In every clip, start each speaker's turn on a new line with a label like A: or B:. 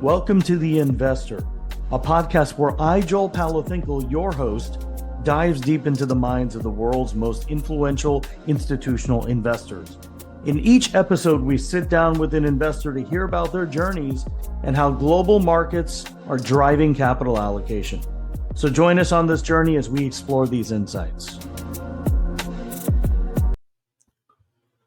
A: Welcome to The Investor, a podcast where I, Joel Palafinkel, your host, dives deep into the minds of the world's most influential institutional investors. In each episode, we sit down with an investor to hear about their journeys and how global markets are driving capital allocation. So join us on this journey as we explore these insights.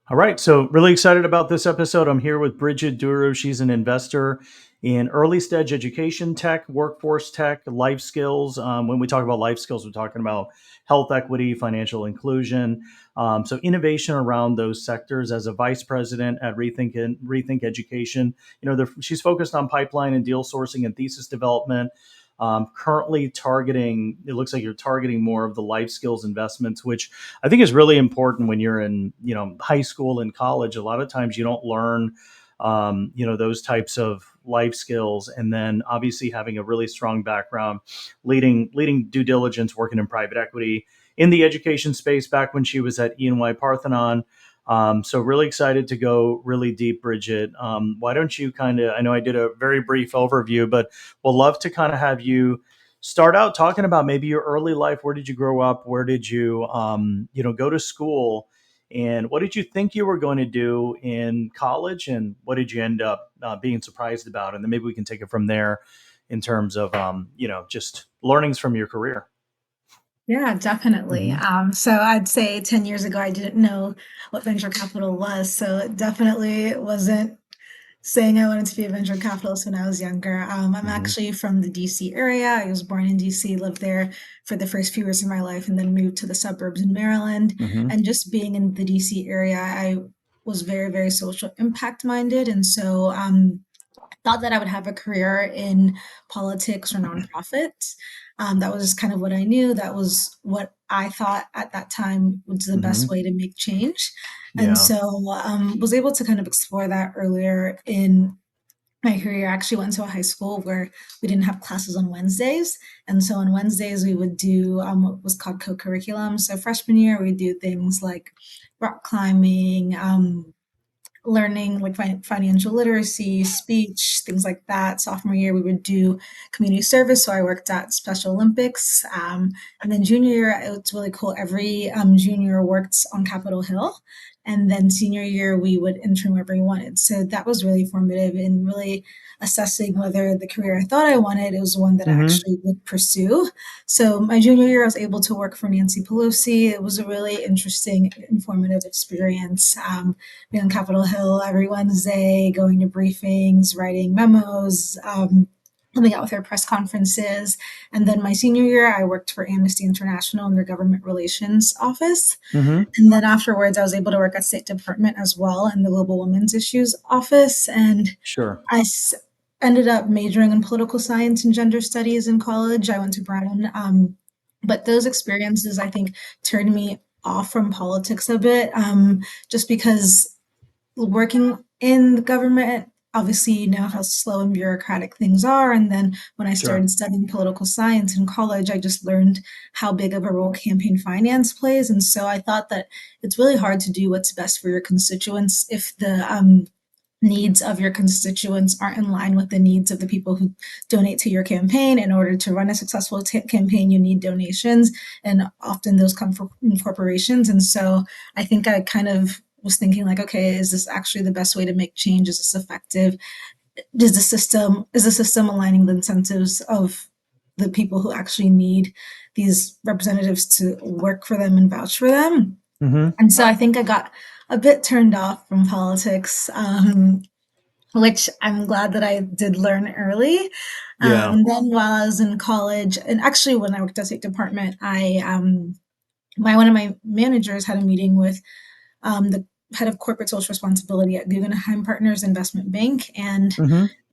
A: All right, so really excited about this episode. I'm here with Bridget Duru. She's an investor in early stage education tech, workforce tech, life skills. When we talk about life skills, we're talking about health equity, financial inclusion. So innovation around those sectors. As a vice president at Rethink Education, she's focused on pipeline and deal sourcing and thesis development. Currently targeting, it looks like you're targeting more of the life skills investments, which I think is really important when you're in, high school and college. A lot of times you don't learn, those types of life skills. And then obviously having a really strong background, leading due diligence, working in private equity in the education space back when she was at E&Y Parthenon. So really excited to go really deep, Bridget. Why don't you I know I did a very brief overview, but we'll love to kind of have you start out talking about maybe your early life. Where did you grow up? Where did you, go to school? And what did you think you were going to do in college? And what did you end up being surprised about? And then maybe we can take it from there in terms of, just learnings from your career.
B: Yeah, definitely. So I'd say 10 years ago, I didn't know what venture capital was. So it definitely wasn't saying I wanted to be a venture capitalist when I was younger. I'm actually from the DC area. I was born in DC, lived there for the first few years of my life, and then moved to the suburbs in Maryland. And just being in the DC area, I was very, very social impact minded. And so thought that I would have a career in politics or nonprofits. That was just kind of what I knew. That was what I thought at that time was the best way to make change. And
A: Yeah.
B: so was able to kind of explore that earlier in my career. I actually went to a high school where we didn't have classes on Wednesdays. And so on Wednesdays, we would do what was called co-curriculum. So freshman year, we do things like rock climbing, learning like financial literacy, speech, things like that. Sophomore year, we would do community service. So I worked at Special Olympics. And then junior year, it's really cool. Every junior worked on Capitol Hill. And then senior year, we would intern wherever we wanted. So that was really formative in really assessing whether the career I thought I wanted, it was one that I actually would pursue. So my junior year, I was able to work for Nancy Pelosi. It was a really interesting, informative experience. Being on Capitol Hill every Wednesday, going to briefings, writing memos, helping out with their press conferences. And then my senior year, I worked for Amnesty International in their government relations office. And then afterwards, I was able to work at State Department as well in the Global Women's Issues office. And
A: Sure.
B: I ended up majoring in political science and gender studies in college. I went to Brown. But those experiences, I think, turned me off from politics a bit, just because working in the government, obviously, you know how slow and bureaucratic things are. And then when I
A: Sure.
B: started studying political science in college, I just learned how big of a role campaign finance plays. And so I thought that it's really hard to do what's best for your constituents if the needs of your constituents aren't in line with the needs of the people who donate to your campaign. In order to run a successful campaign, you need donations, and often those come from corporations. And so I think I kind of was thinking like, okay, is this actually the best way to make change? Is this effective? Is the system aligning the incentives of the people who actually need these representatives to work for them and vouch for them? And so I think I got a bit turned off from politics, which I'm glad that I did learn early.
A: Yeah.
B: And then while I was in college, and actually when I worked at State Department, one of my managers had a meeting with the head of corporate social responsibility at Guggenheim Partners Investment Bank, and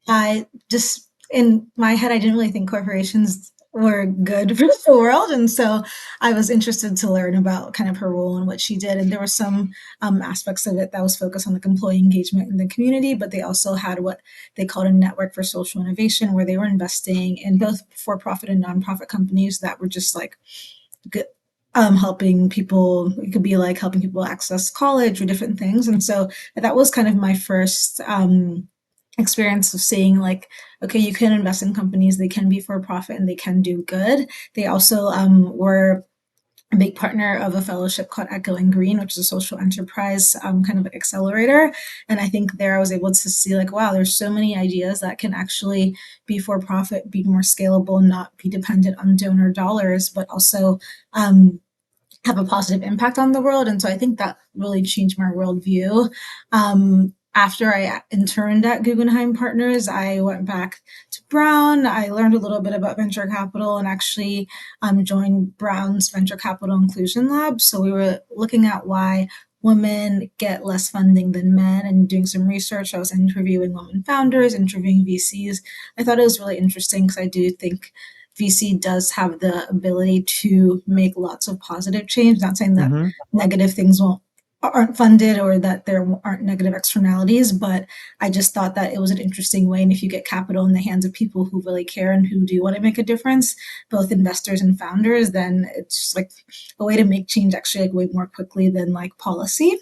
B: I just in my head I didn't really think corporations were good for the world, and so I was interested to learn about kind of her role and what she did. And there were some aspects of it that was focused on like employee engagement in the community, but they also had what they called a network for social innovation, where they were investing in both for-profit and nonprofit companies that were just like good, helping people. It could be like helping people access college or different things. And so that was kind of my first experience of seeing like, okay, you can invest in companies, they can be for profit and they can do good. They also were a big partner of a fellowship called Echoing Green, which is a social enterprise kind of accelerator. And I think there I was able to see like, wow, there's so many ideas that can actually be for profit, be more scalable, and not be dependent on donor dollars, but also have a positive impact on the world. And so I think that really changed my worldview. After I interned at Guggenheim Partners, I went back to Brown. I learned a little bit about venture capital and actually joined Brown's Venture Capital Inclusion Lab. So we were looking at why women get less funding than men and doing some research. I was interviewing women founders, interviewing VCs. I thought it was really interesting because I do think VC does have the ability to make lots of positive change. Not saying that
A: Mm-hmm.
B: negative things won't aren't funded or that there aren't negative externalities, but I just thought that it was an interesting way. And if you get capital in the hands of people who really care and who do want to make a difference, both investors and founders, then it's just like a way to make change actually like way more quickly than like policy.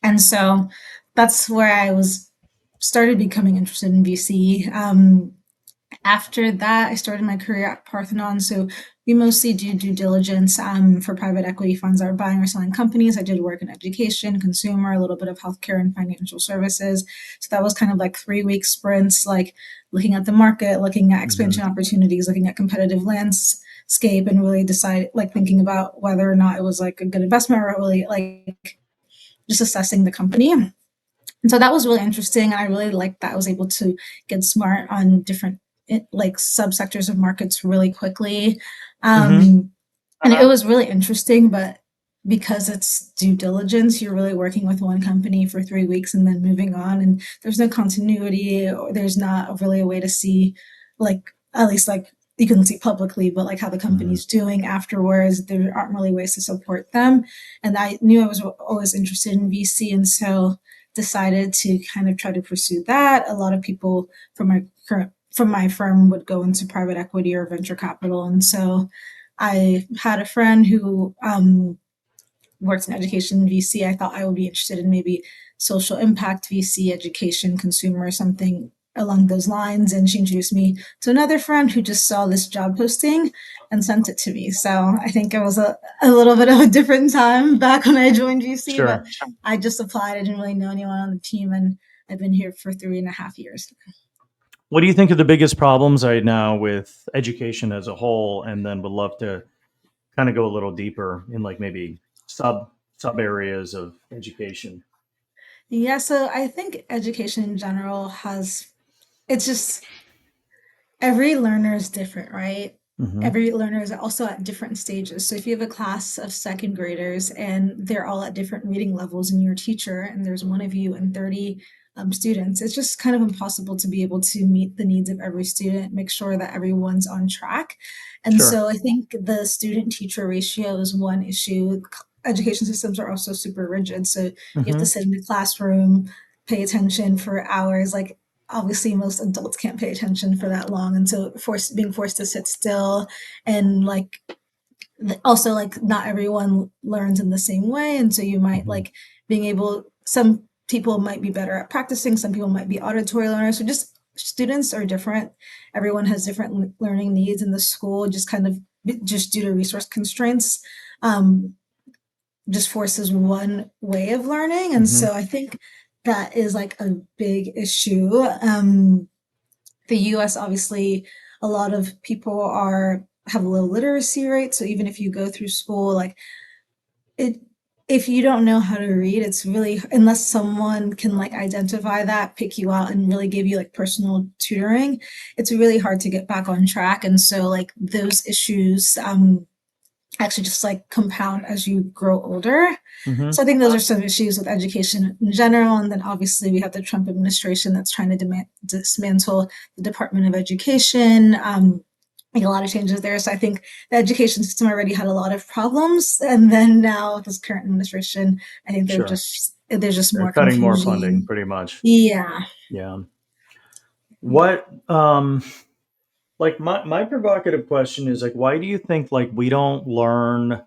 B: And so that's where I was started becoming interested in VC. After that, I started my career at Parthenon. So we mostly do due diligence for private equity funds that are buying or selling companies. I did work in education, consumer, a little bit of healthcare and financial services. So that was kind of like 3 week sprints, like looking at the market, looking at
A: Mm-hmm.
B: expansion opportunities, looking at competitive landscape, and really decide like thinking about whether or not it was like a good investment or really like just assessing the company. And so that was really interesting. And I really liked that I was able to get smart on different like subsectors of markets really quickly.
A: Mm-hmm.
B: And it was really interesting, but because it's due diligence, you're really working with one company for 3 weeks and then moving on. And there's no continuity or there's not really a way to see like at least like you can see publicly, but like how the
A: Mm-hmm.
B: company's doing afterwards. There aren't really ways to support them. And I knew I was always interested in VC. And so decided to kind of try to pursue that. A lot of people from my firm would go into private equity or venture capital, and so I had a friend who works in education VC. I thought I would be interested in maybe social impact VC, education, consumer, something along those lines. And she introduced me to another friend who just saw this job posting and sent it to me. So I think it was a little bit of a different time back when I joined VC, but
A: Sure.
B: I just applied. I didn't really know anyone on the team, and I've been here for 3.5 years.
A: What do you think are the biggest problems right now with education as a whole? And then would love to kind of go a little deeper in like maybe sub areas of education.
B: Yeah, so I think education in general has it's just every learner is different, right?
A: Mm-hmm.
B: Every learner is also at different stages. So if you have a class of second graders and they're all at different reading levels and you're a teacher and there's one of you and 30 students, it's just kind of impossible to be able to meet the needs of every student, make sure that everyone's on track. And
A: Sure.
B: so I think the student teacher ratio is one issue. Education systems are also super rigid. So you have to
A: Mm-hmm.
B: sit in the classroom, pay attention for hours. Like obviously most adults can't pay attention for that long, and so being forced to sit still and like also like not everyone learns in the same way, and so you might
A: Mm-hmm.
B: like being able some people might be better at practicing, some people might be auditory learners, so just students are different, everyone has different learning needs in the school, just kind of just due to resource constraints, um, just forces one way of learning, and
A: Mm-hmm.
B: so I think that is like a big issue. The US, obviously, a lot of people are have low literacy rate. So even if you go through school, like it, if you don't know how to read, it's really unless someone can like identify that, pick you out, and really give you like personal tutoring, it's really hard to get back on track. And so like those issues actually just like compound as you grow older.
A: Mm-hmm.
B: So I think those are some issues with education in general. And then obviously we have the Trump administration that's trying to dismantle the Department of Education. Make a lot of changes there. So I think the education system already had a lot of problems, and then now with this current administration, I think
A: Sure.
B: there's just
A: They're
B: more
A: cutting more funding
B: confusion.
A: pretty much.
B: Yeah.
A: Yeah. What like my provocative question is like why do you think like we don't learn,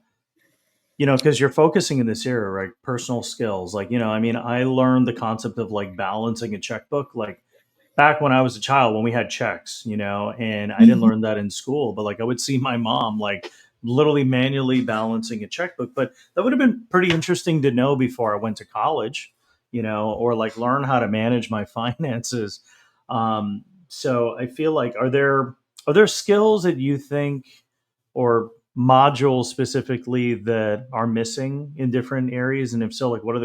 A: because you're focusing in this area, right? Personal skills. Like, I mean, I learned the concept of like balancing a checkbook like back when I was a child, when we had checks, and I didn't
B: Mhm.
A: learn that in school, but like I would see my mom like literally manually balancing a checkbook. But that would have been pretty interesting to know before I went to college, or like learn how to manage my finances. So I feel like are there skills that you think or modules specifically that are missing in different areas? And if so, like what are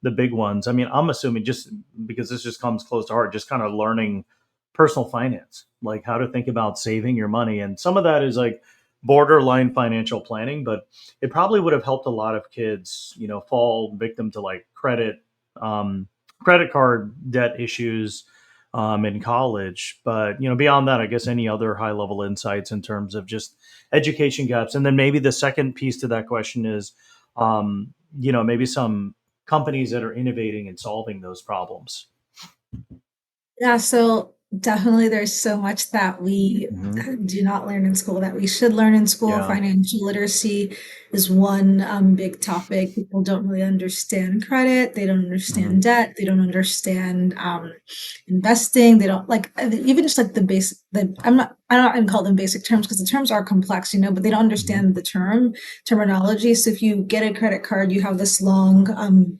A: the big ones? I mean, I'm assuming just because this just comes close to heart, just kind of learning personal finance, like how to think about saving your money. And some of that is like borderline financial planning, but it probably would have helped a lot of kids, fall victim to like um, credit card debt issues in college. But, beyond that, I guess any other high level insights in terms of just education gaps. And then maybe the second piece to that question is, maybe some companies that are innovating and solving those problems.
B: Yeah, so definitely there's so much that we
A: Hmm.
B: do not learn in school that we should learn in school.
A: Yeah.
B: Financial literacy is one big topic. People don't really understand credit, they don't
A: Hmm.
B: understand debt, they don't understand investing, they don't like even just like the basic the I'm not gonna call them basic terms because the terms are complex, but they don't
A: Hmm.
B: understand the terminology. So if you get a credit card, you have this long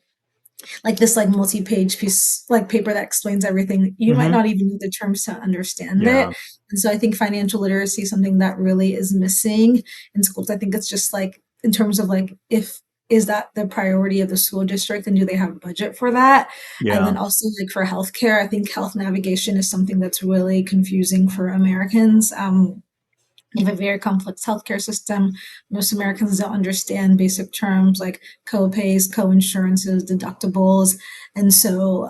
B: like this like multi-page piece like paper that explains everything, you might
A: Hmm.
B: not even need the terms to understand it.
A: Yeah.
B: And so I think financial literacy is something that really is missing in schools. I think it's just like in terms of like if is that the priority of the school district and do they have budget for that? And
A: Yeah.
B: then also like for healthcare, I think health navigation is something that's really confusing for Americans. We have a very complex healthcare system. Most Americans don't understand basic terms like co-pays, co-insurances, deductibles. And so,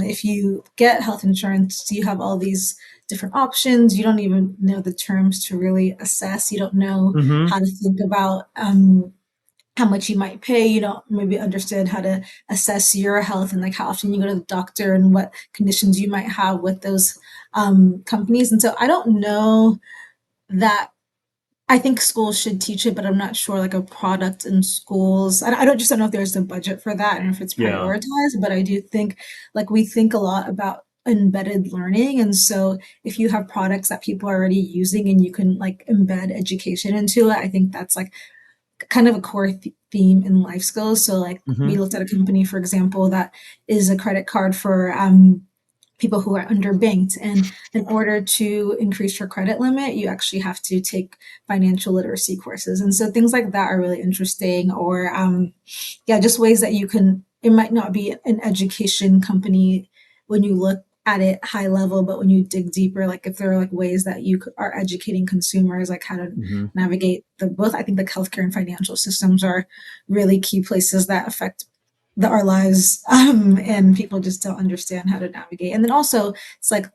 B: if you get health insurance, you have all these different options. You don't even know the terms to really assess. You don't know
A: Hmm.
B: how to think about how much you might pay. You don't maybe understand how to assess your health and like how often you go to the doctor and what conditions you might have with those companies. And so, I don't know that I think schools should teach it, but I'm not sure like a product in schools. I don't know if there's a budget for that and if it's
A: Yeah.
B: prioritized, but I do think like we think a lot about embedded learning. And so if you have products that people are already using and you can like embed education into it, I think that's like kind of a core theme in life skills. So like we
A: Hmm.
B: looked at a company, for example, that is a credit card for people who are underbanked. And in order to increase your credit limit, you actually have to take financial literacy courses. And so things like that are really interesting. Or, yeah, just ways that you can, it might not be an education company when you look at it high level, but when you dig deeper, like if there are like ways that you are educating consumers, like how to
A: Hmm.
B: navigate the both, I think the healthcare and financial systems are really key places that affect our lives, and people just don't understand how to navigate. And then also, it's like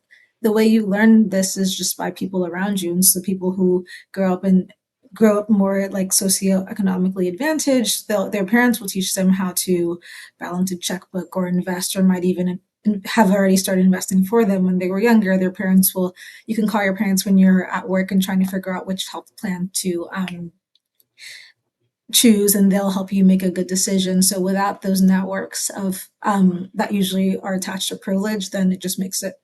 B: the way you learn this is just by people around you, and so people who grow up more like socioeconomically advantaged, their parents will teach them how to balance a checkbook or invest, or might even have already started investing for them when they were younger. Their parents will, you can call your parents when you're at work and trying to figure out which health plan to choose, and they'll help you make a good decision. So without those networks of that usually are attached to privilege, then it just makes it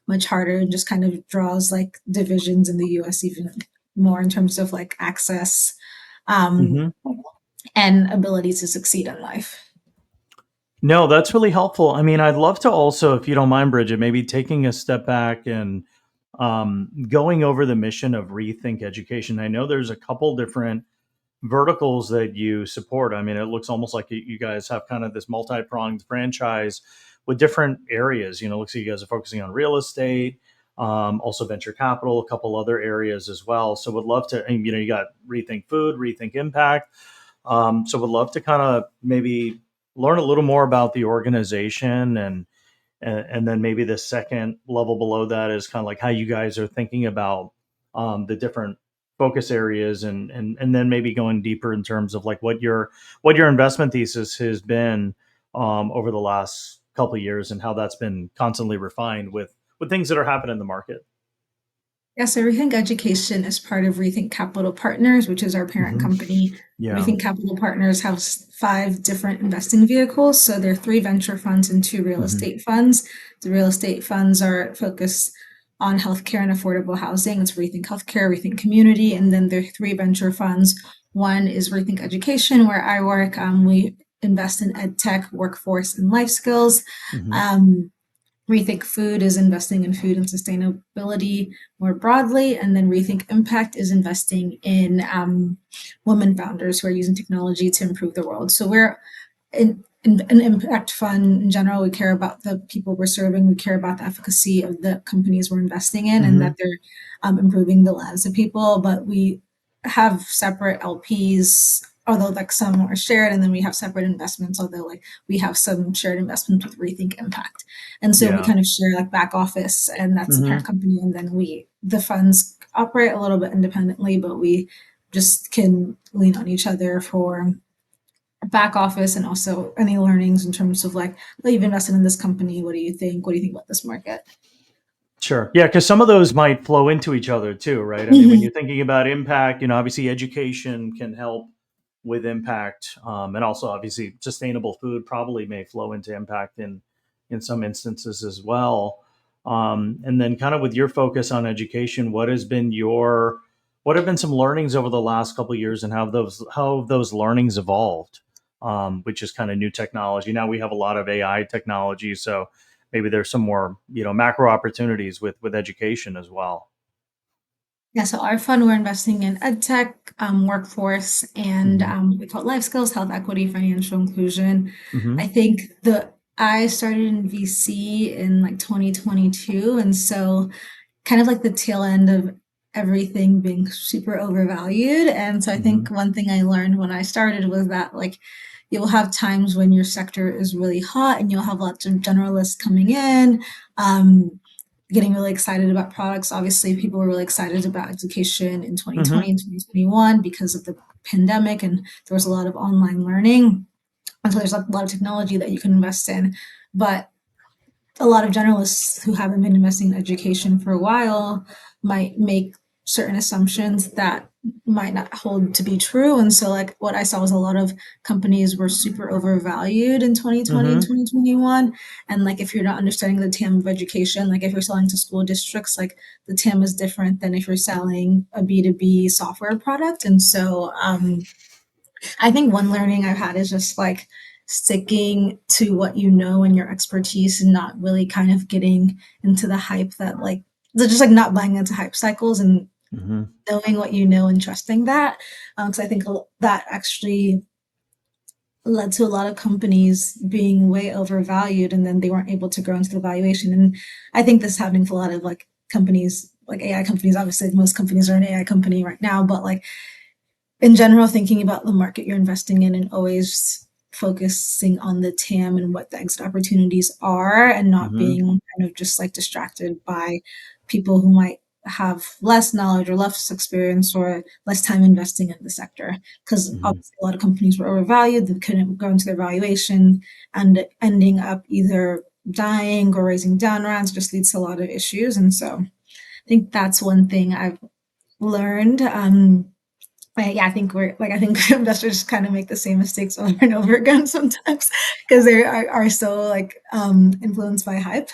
B: much harder and just kind of draws like divisions in the US even more in terms of like access um,
A: Hmm.
B: and ability to succeed in life.
A: No, that's really helpful. I mean, I'd love to also, if you don't mind, Bridget, maybe taking a step back and going over the mission of Rethink Education. I know there's a couple different verticals that you support. I mean, it looks almost like you guys have kind of this multi-pronged franchise with different areas. Looks like you guys are focusing on real estate, also venture capital, a couple other areas as well. So would love to, and, you got Rethink Food, Rethink Impact. So would love to kind of maybe learn a little more about the organization and then maybe the second level below that is kind of like how you guys are thinking about the different focus areas and then maybe going deeper in terms of like what your investment thesis has been over the last couple of years and how that's been constantly refined with things that are happening in the market.
B: Yeah, so Rethink Education is part of Rethink Capital Partners, which is our parent
A: Hmm.
B: company.
A: Yeah.
B: Rethink Capital Partners has five different investing vehicles. So there are three venture funds and two real
A: Hmm.
B: estate funds. The real estate funds are focused on healthcare and affordable housing. It's Rethink Healthcare, Rethink Community, and then there are three venture funds. One is Rethink Education, where I work. We invest in EdTech, workforce, and life skills.
A: Hmm.
B: Um, Rethink Food is investing in food and sustainability more broadly, and then Rethink Impact is investing in women founders who are using technology to improve the world. So we're in an impact fund in general. We care about the people we're serving. We care about the efficacy of the companies we're investing in, and
A: Hmm.
B: that they're improving the lives of people. But we have separate LPs, although like some are shared, and then we have separate investments, although like we have some shared investments with Rethink Impact. And so we
A: Yeah.
B: kind of share like back office, and that's the parent
A: Hmm.
B: company, and then the funds operate a little bit independently, but we just can lean on each other for back office and also any learnings in terms of like, oh, you've invested in this company. What do you think? What do you think about this market?
A: Sure. Yeah, because some of those might flow into each other too, right? I mean, when you're
B: Mhm.
A: thinking about impact, obviously education can help with impact, and also obviously sustainable food probably may flow into impact in some instances as well. And then, kind of with your focus on education, what have been some learnings over the last couple of years, and how have those learnings evolved? Which is kind of new technology. Now we have a lot of AI technology, so maybe there's some more macro opportunities with education as well.
B: Yeah, so our fund, we're investing in EdTech, workforce, and
A: Hmm.
B: we call it life skills, health equity, financial inclusion. I
A: Hmm.
B: think I started in VC in like 2022, and so kind of like the tail end of everything being super overvalued. And so I think
A: Hmm.
B: one thing I learned when I started was that like you'll have times when your sector is really hot and you'll have lots of generalists coming in, um, getting really excited about products. Obviously, people were really excited about education in 2020
A: Hmm.
B: and 2021 because of the pandemic, and there was a lot of online learning. And so there's a lot of technology that you can invest in. But a lot of generalists who haven't been investing in education for a while might make certain assumptions that might not hold to be true. And so, like, what I saw was a lot of companies were super overvalued in 2020 and
A: Hmm.
B: 2021. And, like, if you're not understanding the TAM of education, like, if you're selling to school districts, like, the TAM is different than if you're selling a B2B software product. And so, I think one learning I've had is just like sticking to what you know and your expertise and not really kind of getting into the hype that like just like not buying into hype cycles and
A: Hmm.
B: knowing what you know and trusting that. Because I think that actually led to a lot of companies being way overvalued and then they weren't able to grow into the valuation. And I think this is happening for a lot of like companies, like AI companies. Obviously, most companies are an AI company right now, but like in general, thinking about the market you're investing in and always focusing on the TAM and what the exit opportunities are and not
A: Hmm.
B: being kind of just like distracted by people who might have less knowledge or less experience or less time investing in the sector. Because
A: Hmm.
B: obviously a lot of companies were overvalued, they couldn't go into their valuation and ending up either dying or raising down rounds just leads to a lot of issues. And so I think that's one thing I've learned. But yeah, I think investors kind of make the same mistakes over and over again sometimes because they are so like influenced by hype.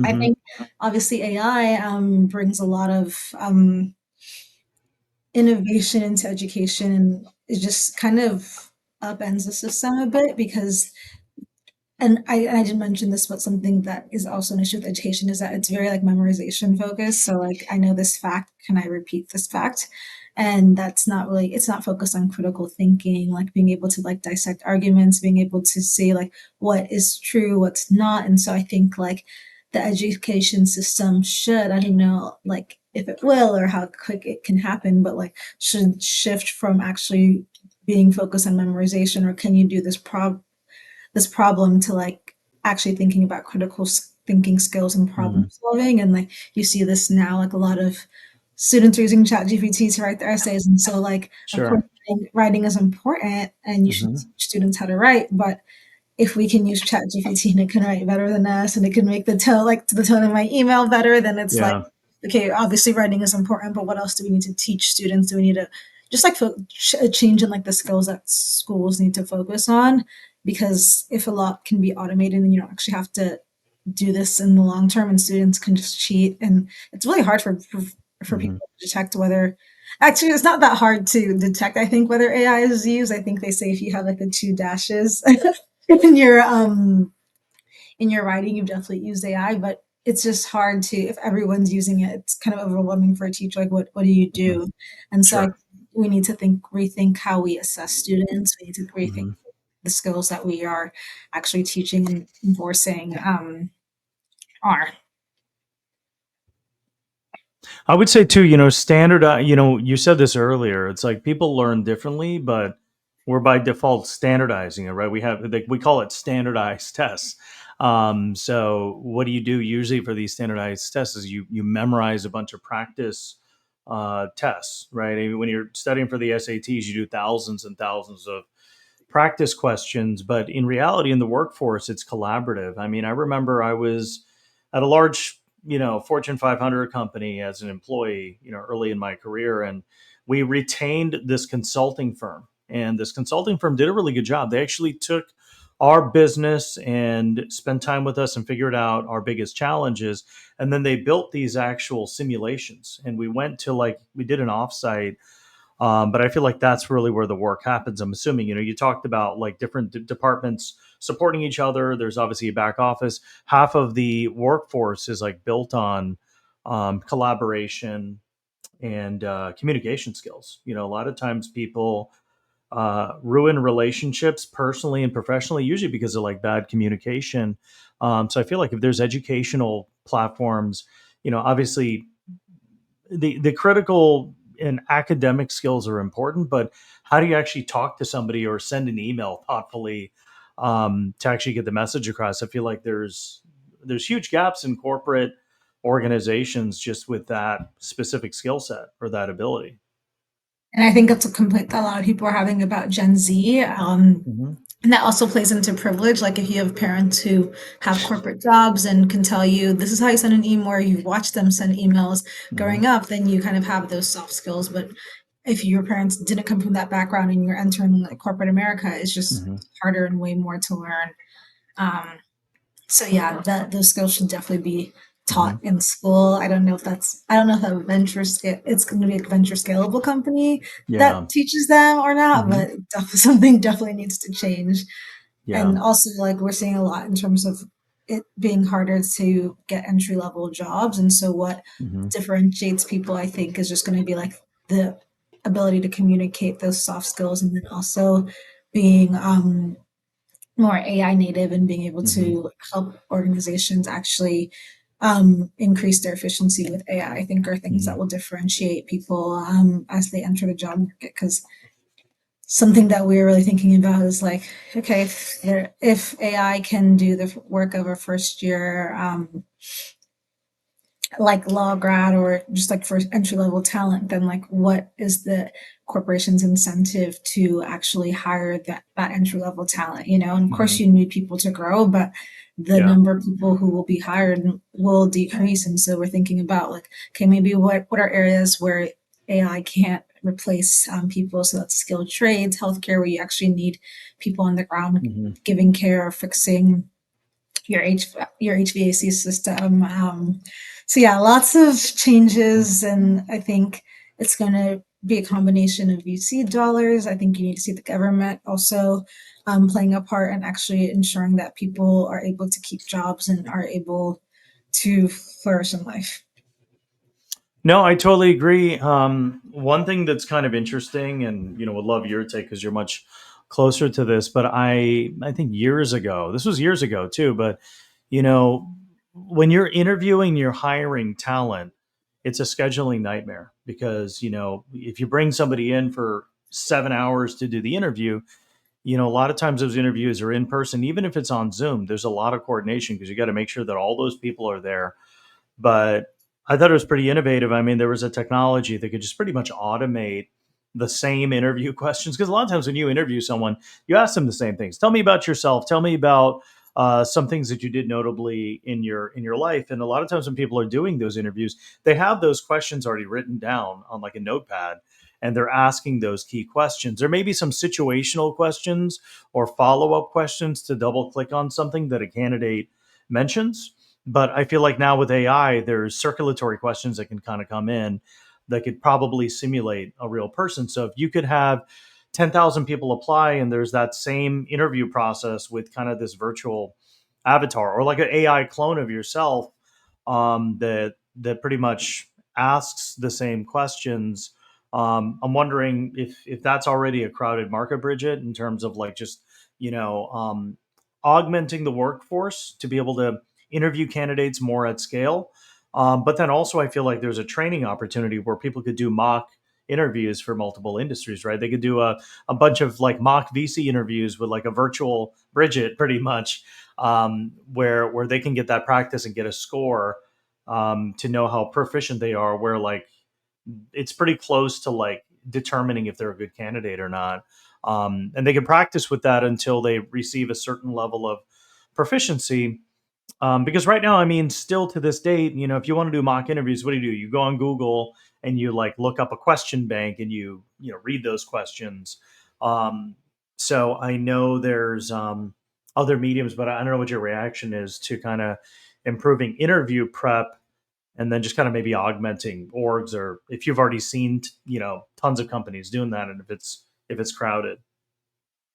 B: I
A: Hmm.
B: think obviously AI brings a lot of innovation into education and it just kind of upends the system a bit because and I didn't mention this, but something that is also an issue with education is that it's very like memorization focused. So like I know this fact, can I repeat this fact? And that's not really it's not focused on critical thinking, like being able to like dissect arguments, being able to say like what is true, what's not. And so I think like the education system should, I don't know like if it will or how quick it can happen, but like should shift from actually being focused on memorization or can you do this problem to like actually thinking about critical thinking skills and problem
A: Hmm.
B: solving. And like you see this now, like a lot of students are using chat GPT to write their essays. And so like, of course,
A: Sure.
B: writing is important and you should
A: Hmm.
B: teach students how to write. But if we can use chat GPT and it can write better than us and it can make the tone, like the tone of my email better, then it's like,
A: Yeah.
B: okay, obviously writing is important, but what else do we need to teach students? Do we need to just like a change in like the skills that schools need to focus on? Because if a lot can be automated and you don't actually have to do this in the long term, and students can just cheat, and it's really hard for
A: Hmm.
B: people to detect whether, actually it's not that hard to detect, I think, whether AI is used. I think they say if you have like the two dashes in your writing, you've definitely used AI, but it's just hard to, if everyone's using it, it's kind of overwhelming for a teacher. Like, what do you
A: Hmm.
B: do? And so
A: Sure.
B: we need to rethink how we assess students. We need to rethink
A: Hmm.
B: the skills that we are actually teaching and enforcing are.
A: I would say too, standard, you said this earlier. It's like people learn differently, but we're by default standardizing it, right? We call it standardized tests. So what do you do usually for these standardized tests is you memorize a bunch of practice tests, right? I mean, when you're studying for the SATs, you do thousands and thousands of practice questions, but in reality, in the workforce, it's collaborative. I mean, I remember I was at a large, Fortune 500 company as an employee, early in my career, and we retained this consulting firm. And this consulting firm did a really good job. They actually took our business and spent time with us and figured out our biggest challenges. And then they built these actual simulations. And we went to we did an offsite, but I feel like that's really where the work happens. I'm assuming, you talked about like different departments supporting each other. There's obviously a back office. Half of the workforce is like built on collaboration and communication skills. A lot of times people ruin relationships personally and professionally, usually because of like bad communication. So I feel like if there's educational platforms, obviously the critical and academic skills are important, but how do you actually talk to somebody or send an email thoughtfully to actually get the message across? I feel like there's huge gaps in corporate organizations just with that specific skill set or that ability.
B: And I think that's a complaint that a lot of people are having about Gen Z.
A: Hmm.
B: And that also plays into privilege. Like if you have parents who have corporate jobs and can tell you this is how you send an email, or you've watched them send emails
A: Hmm.
B: growing up, then you kind of have those soft skills. But if your parents didn't come from that background and you're entering like corporate America, it's just
A: Hmm.
B: harder and way more to learn. Um, so yeah, those skills should definitely be
A: Hmm.
B: taught in school. I don't know if it's going to be a venture scalable company
A: Yeah.
B: that teaches them or not,
A: Hmm.
B: but something definitely needs to change.
A: Yeah.
B: And also, like, we're seeing a lot in terms of it being harder to get entry level jobs. And so, what
A: Hmm.
B: differentiates people, I think, is just going to be like the ability to communicate those soft skills, and then also being more AI native and being able
A: Hmm.
B: to help organizations actually increase their efficiency with AI. I think are things
A: Hmm.
B: that will differentiate people as they enter the job market. Because something that we're really thinking about is like, okay, if AI can do the work of a first year like law grad or just like for entry level talent, then like what is the corporation's incentive to actually hire that entry level talent? And of course
A: Hmm.
B: you need people to grow, but the
A: Yeah.
B: number of people who will be hired will decrease. And so we're thinking about like, okay, maybe what are areas where AI can't replace people? So that's skilled trades, healthcare, where you actually need people on the ground
A: Hmm.
B: giving care or fixing your your HVAC system. So yeah, lots of changes, and I think it's going to be a combination of VC dollars. I think you need to see the government also playing a part and actually ensuring that people are able to keep jobs and are able to flourish in life.
A: No, I totally agree. One thing that's kind of interesting, and would love your take because you're much closer to this. But I think years ago, this was years ago too. But you know, when you're interviewing, you're hiring talent. It's a scheduling nightmare because if you bring somebody in for 7 hours to do the interview, a lot of times those interviews are in person, even if it's on Zoom. There's a lot of coordination because you got to make sure that all those people are there, but I thought it was pretty innovative. I mean, there was a technology that could just pretty much automate the same interview questions. Because a lot of times when you interview someone, you ask them the same things. Tell me about yourself. Tell me about, some things that you did notably in your life. And a lot of times when people are doing those interviews, they have those questions already written down on like a notepad, and they're asking those key questions. There may be some situational questions or follow up questions to double click on something that a candidate mentions. But I feel like now with AI, there's circulatory questions that can kind of come in that could probably simulate a real person. So if you could have 10,000 people apply and there's that same interview process with kind of this virtual avatar or like an AI clone of yourself, that pretty much asks the same questions. I'm wondering if that's already a crowded market, Bridget, in terms of like just augmenting the workforce to be able to interview candidates more at scale. But then also, I feel like there's a training opportunity where people could do mock interviews for multiple industries, right? They could do a bunch of like mock VC interviews with like a virtual Bridget, pretty much, where they can get that practice and get a score, to know how proficient they are. Where like it's pretty close to like determining if they're a good candidate or not. And they can practice with that until they receive a certain level of proficiency. Because right now, I mean, still to this date, if you want to do mock interviews, what do? You go on Google and you like look up a question bank and you read those questions. Um, so I know there's other mediums, but I don't know what your reaction is to kind of improving interview prep and then just kind of maybe augmenting orgs, or if you've already seen tons of companies doing that, and if it's crowded.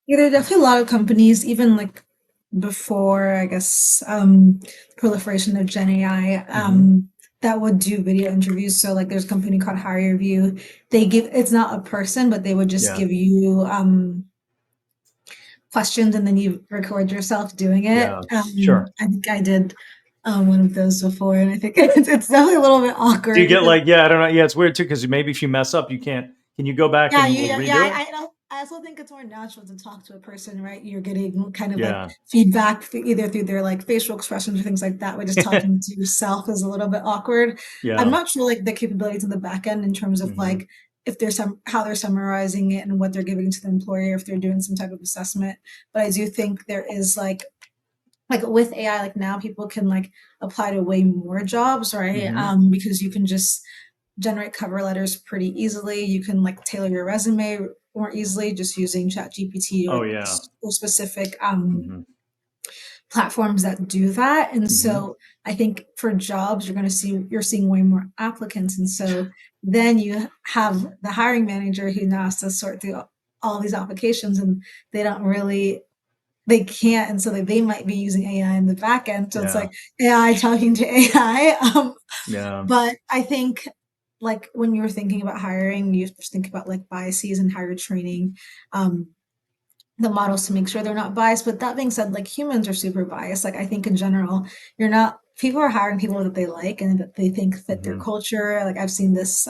B: Yeah, there are definitely a lot of companies, even like before, I guess, proliferation of Gen AI,
A: Hmm.
B: that would do video interviews. So like there's a company called HireVue. It's not a person, but they would just
A: Yeah.
B: give you questions and then you record yourself doing it.
A: Yeah. Sure.
B: I think I did one of those before, and I think it's definitely a little bit
A: Do you
B: awkward
A: get
B: because
A: like, yeah, I don't know. Yeah, it's weird too because maybe if you mess up, you can't. Can you go back
B: yeah,
A: and like redo it?
B: I also think it's more natural to talk to a person, right? You're getting kind of like
A: Yeah.
B: feedback either through their like facial expressions or things like that. But just talking to yourself is a little bit awkward. I'm
A: Yeah.
B: not sure like the capabilities in the back end in terms of
A: Hmm.
B: like if there's some how they're summarizing it and what they're giving to the employer if they're doing some type of assessment. But I do think there is like with AI, like now people can like apply to way more jobs, right?
A: Hmm.
B: Because you can just generate cover letters pretty easily. You can like tailor your resume more easily just using Chat GPT
A: Oh yeah.
B: or specific
A: Hmm.
B: platforms that do that. And
A: Hmm.
B: so I think for jobs, you're seeing way more applicants. And so then you have the hiring manager who now has to sort through all these applications and they don't really they can't, and so they might be using AI in the back end. So it's
A: Yeah.
B: like AI talking to AI.
A: Yeah.
B: But I think like when you're thinking about hiring, you just think about like biases and how you're training um, the models to make sure they're not biased. But that being said, like humans are super biased. Like I think in general, you're not people are hiring people that they like and that they think fit their
A: Hmm.
B: culture. Like I've seen this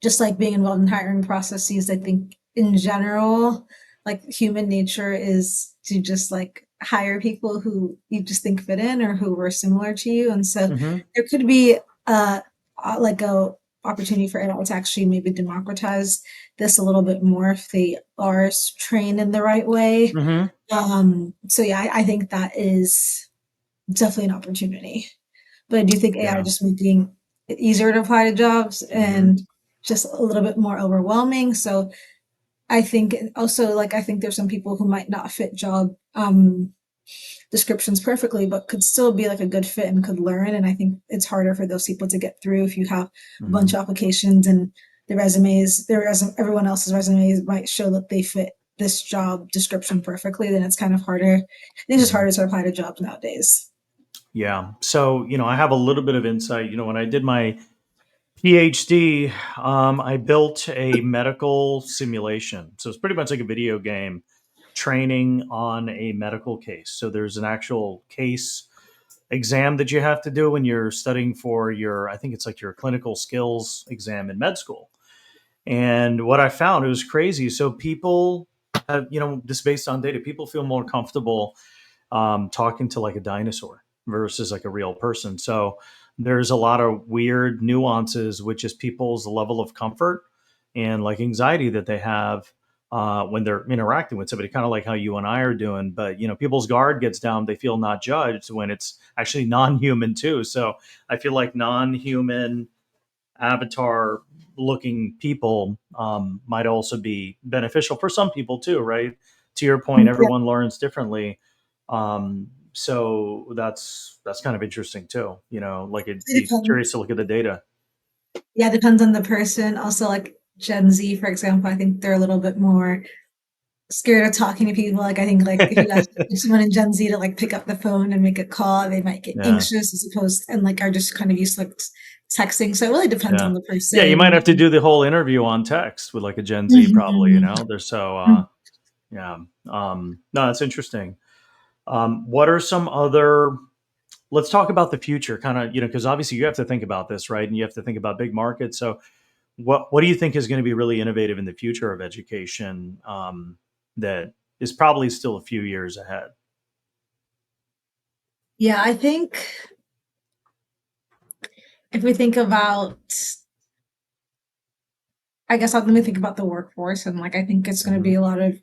B: just like being involved in hiring processes, I think in general, like human nature is to just like hire people who you just think fit in or who were similar to you. And so
A: Hmm.
B: there could be like a opportunity for AI to actually maybe democratize this a little bit more if they are trained in the right way.
A: Hmm.
B: So yeah, I think that is definitely an opportunity. But I do think AI
A: Yeah.
B: just making it easier to apply to jobs
A: Hmm.
B: and just a little bit more overwhelming. So I think also like I think there's some people who might not fit job descriptions perfectly, but could still be like a good fit and could learn. And I think it's harder for those people to get through if you have a bunch
A: Hmm.
B: of applications and everyone else's resumes might show that they fit this job description perfectly. Then it's kind of harder. I think it's just
A: Hmm.
B: harder to apply to jobs nowadays.
A: Yeah. So I have a little bit of insight. When I did my PhD, I built a medical simulation. So it's pretty much like a video game training on a medical case. So there's an actual case exam that you have to do when you're studying for your, I think it's like your clinical skills exam in med school. And what I found, it was crazy. So people have, just based on data, people feel more comfortable talking to like a dinosaur versus like a real person. So there's a lot of weird nuances, which is people's level of comfort and like anxiety that they have when they're interacting with somebody, kind of like how you and I are doing. But people's guard gets down; they feel not judged when it's actually non-human too. So I feel like non-human avatar looking people might also be beneficial for some people too, right? To your point,
B: Yeah,
A: everyone learns differently. So that's kind of interesting too. Like it'd
B: it
A: be curious
B: depends.
A: to look at the data.
B: Yeah, it depends on the person. Also, like Gen Z, for example, I think they're a little bit more scared of talking to people. Like I think like if you ask someone in Gen Z to like pick up the phone and make a call, they might get
A: Yeah.
B: anxious as opposed and like are just kind of used to like texting. So it really depends
A: Yeah.
B: on the
A: Yeah, you might
B: person.
A: have to do the whole interview on text with like a Gen Z probably,
B: Mhm.
A: they're so yeah. No, that's interesting. What are some other let's talk about the future kind of, because obviously you have to think about this, right? And you have to think about big markets. So what do you think is going to be really innovative in the future of education that is probably still a few years ahead?
B: Yeah, I think if we think about, I guess let me think about the workforce and like I think it's going to
A: Hmm.
B: be a lot of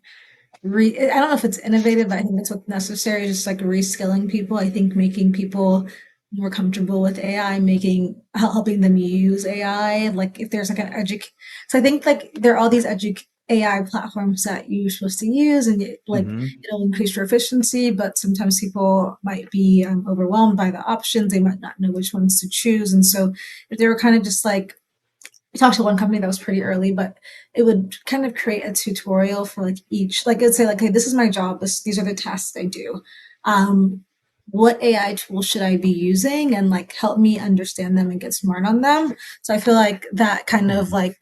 B: I don't know if it's innovative, but I think that's what's necessary. Just like reskilling people. I think making people more comfortable with AI, helping them use AI. Like if there's like so I think like there are all these AI platforms that you're supposed to use, and like
A: Hmm.
B: it'll increase your efficiency. But sometimes people might be overwhelmed by the options. They might not know which ones to choose, and so if they were kind of just like we talked to one company that was pretty early, but it would kind of create a tutorial for like each, like it'd say like, hey, this is my job. These are the tasks I do. Um, what AI tool should I be using and like help me understand them and get smart on them. So I feel like that kind of
A: Hmm.
B: like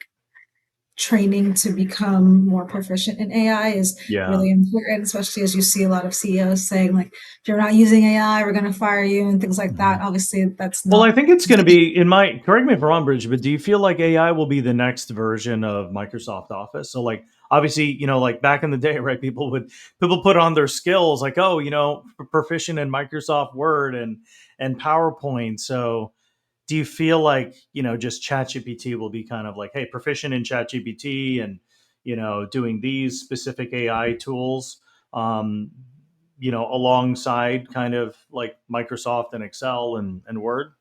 B: training to become more proficient in AI is
A: Yeah.
B: really important, especially as you see a lot of CEOs saying like, if you're not using AI, we're going to fire you and things like
A: Hmm.
B: that. Obviously, that's
A: Well, I
B: not
A: think it's going to be correct me if I'm wrong, Bridge, but do you feel like AI will be the next version of Microsoft Office? So like obviously, like back in the day, right? People put on their skills like, oh, proficient in Microsoft Word and PowerPoint. So do you feel like, just ChatGPT will be kind of like, hey, proficient in ChatGPT and, doing these specific AI tools, um, alongside kind of like Microsoft and Excel and Word?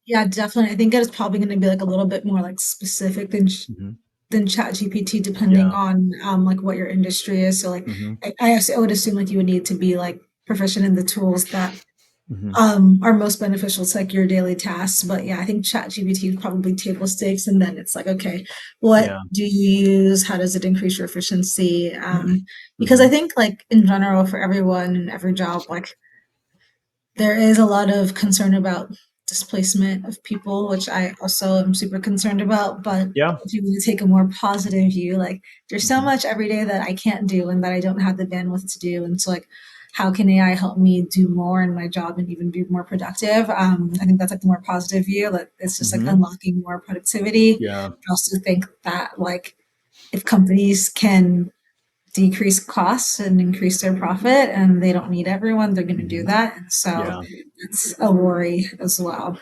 B: Yeah, definitely. I think it's probably going to be like a little bit more like specific
A: Hmm.
B: than ChatGPT, depending
A: Yeah.
B: on like what your industry is. So like
A: Hmm.
B: I would assume like you would need to be like proficient in the tools that
A: Hmm.
B: are most beneficial to like your daily tasks. But yeah, I think ChatGPT is probably table stakes, and then it's like, okay, what
A: Yeah.
B: do you use? How does it increase your efficiency? Because I
A: Hmm.
B: think like in general for everyone and every job, like there is a lot of concern about displacement of people, which I also am super concerned about. But
A: Yeah.
B: if you want to take a more positive view, like there's so
A: Hmm.
B: much every day that I can't do and that I don't have the bandwidth to do. And so, like, how can AI help me do more in my job and even be more productive? I think that's like the more positive view. That it's just like
A: Hmm.
B: unlocking more productivity.
A: Yeah.
B: I also think that like if companies can decrease costs and increase their profit and they don't need everyone, they're going to do
A: Hmm.
B: that. And so
A: Yeah.
B: it's a worry as well.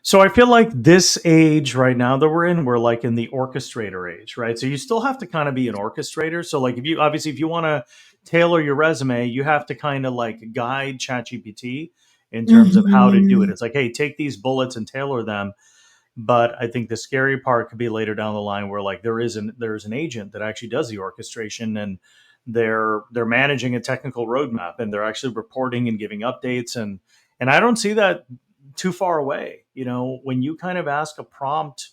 A: So I feel like this age right now that we're in, we're like in the orchestrator age, right? So you still have to kind of be an orchestrator. So like if you want to tailor your resume, you have to kind of like guide ChatGPT in terms of how to do it.
B: Mhm.
A: It's like, hey, take these bullets and tailor them. But I think the scary part could be later down the line where like there's an agent that actually does the orchestration and they're managing a technical roadmap and they're actually reporting and giving updates and I don't see that too far away. When you kind of ask a prompt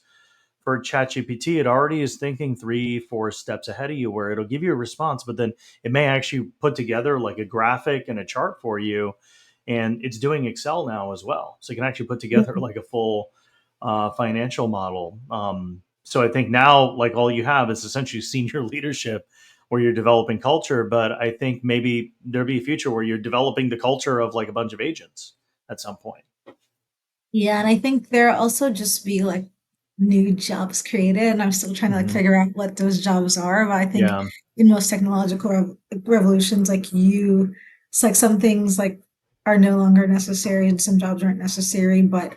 A: for ChatGPT, it already is thinking 3, 4 steps ahead of you where it'll give you a response, but then it may actually put together like a graphic and a chart for you. And it's doing Excel now as well. So you can actually put together like a full financial model. So I think now, like all you have is essentially senior leadership where you're developing culture. But I think maybe there'll be a future where you're developing the culture of like a bunch of agents at some point.
B: Yeah, and I think there also just be like new jobs created, and I'm still trying to like
A: Hmm.
B: figure out what those jobs are. But I think
A: Yeah.
B: in most technological revolutions, it's like some things like are no longer necessary, and some jobs aren't necessary. But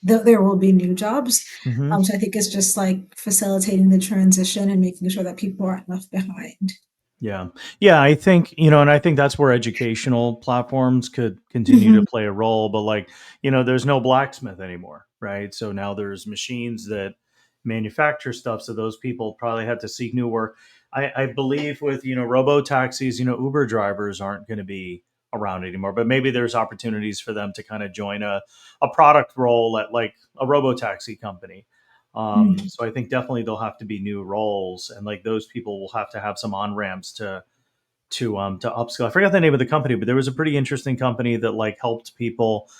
B: there will be new jobs.
A: Hmm.
B: So I think it's just like facilitating the transition and making sure that people aren't left behind.
A: Yeah. Yeah. I think, and I think that's where educational platforms could continue to
B: Mhm.
A: play a role. But like, there's no blacksmith anymore, right? So now there's machines that manufacture stuff. So those people probably had to seek new work. I believe with, robo taxis, Uber drivers aren't going to be around anymore, but maybe there's opportunities for them to kind of join a product role at like a robo taxi company.
B: Mhm.
A: So I think definitely there'll have to be new roles, and like those people will have to have some on ramps to upskill. I forgot the name of the company, but there was a pretty interesting company that like helped people